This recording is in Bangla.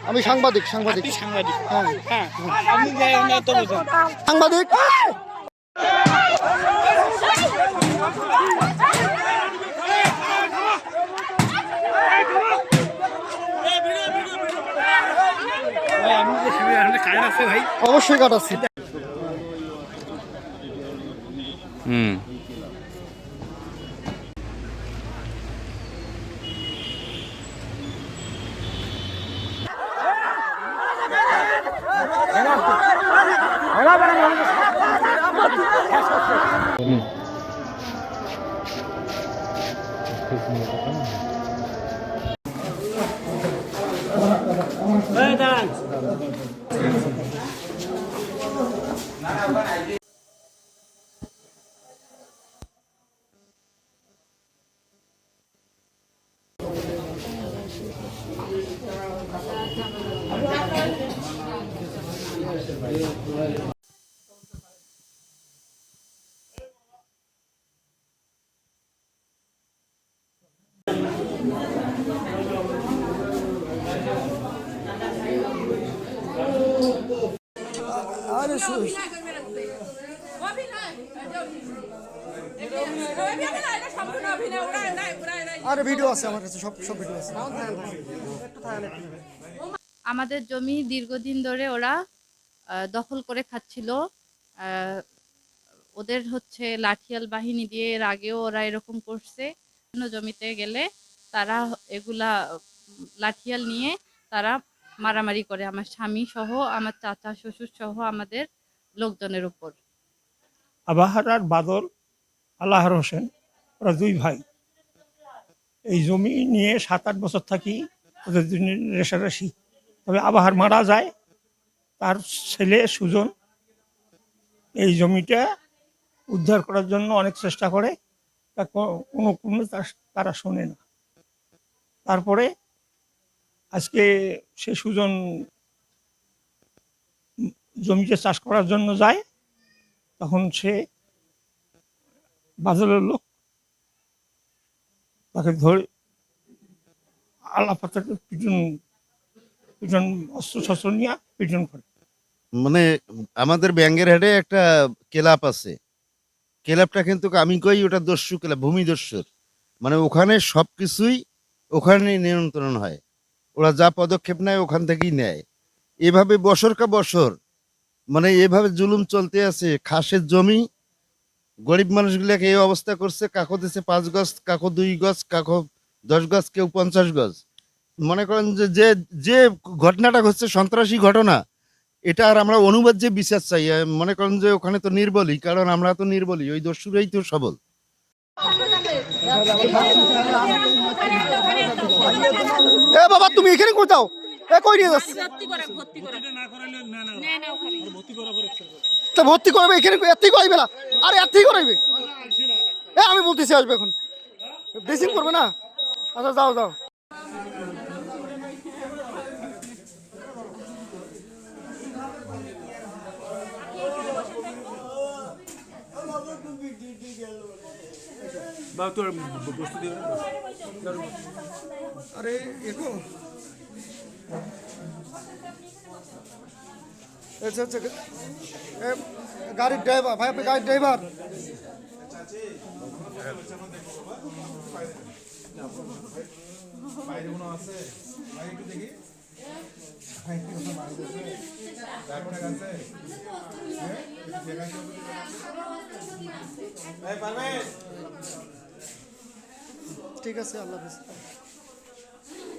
আমি সাংবাদিক সাংবাদিক সাংবাদিক হ্যাঁ আপনি সাংবাদিক। অবশ্যই কাটাচ্ছি। আরে ভিডিও আছে আমার কাছে, সব ভিডিও আছে। আমাদের জমি দীর্ঘদিন ধরে ওরা দখল করে খাচ্ছিল। ওদের হচ্ছে লাঠিয়াল বাহিনী দিয়ে এর আগেও ওরা এরকম করছে। জমিতে গেলে তারা এগুলা লাঠিয়াল নিয়ে তারা মারামারি করে আমার স্বামী সহ, আমার চাচা শ্বশুর সহ আমাদের লোকজনের উপর। আবাহার আর বাদল আল্লাহর হোসেন, ওরা দুই ভাই। এই জমি নিয়ে 7-8 বছর থাকি ওদের রেশারেশি। তবে আবাহার মারা যায়, তার ছেলে সুজন এই জমিটা উদ্ধার করার জন্য অনেক চেষ্টা করে, তা কোনো তারা শোনে না। তারপরে আজকে সে সুজন জমিতে চাষ করার জন্য যায়, তখন সে বাদলের লোক তাকে ধরে আলাপাতার পিটন অস্ত্র শস্ত্র নিয়ে পিটন করে। মানে আমাদের ব্যাঙ্গের হেডে একটা ক্লাব আছে, ক্লাবটা কিন্তু আমি কই ওটা দস্যু ক্লাব, ভূমি দস্যুর। মানে ওখানে সবকিছুই ওখানে নিয়ন্ত্রণ হয়, ওরা যা পদক্ষেপ নেয় ওখান থেকেই নেয়। এভাবে বছরকা বছর মানে এভাবে জুলুম চলতে আছে। খাসের জমি গরিব মানুষগুলোকে এই অবস্থা করছে, কাকো দিচ্ছে 5 গজ, কাকো 2 গজ, কাকো 10 গজ, কেউ 50 গজ। মনে করেন যে যে যে ঘটনাটা হচ্ছে সন্ত্রাসী ঘটনা, এটা আর আমরা অনুবাদ যে বিচার চাই। মনে করেন যে ওখানে তো নির্বলই, কারণ আমরা তো নির্বলই, ওই দস্যুরাই তো সবল। এ বাবা তুমি এখানে কোথাও কই নিয়ে যাচ্ছ? তা ভর্তি করাবে এখানে, এতেই করাইবে না? আরে এতেই করাইবে। আমি বলতেছি আসবে এখন, ড্রেসিং করবে না। আচ্ছা যাও যাও। আরে এগো আচ্ছা আচ্ছা, গাড়ির ড্রাইভার ভাই, আপনি গাড়ির ড্রাইভার? ঠিক আছে, আল্লাহ হাফেজ।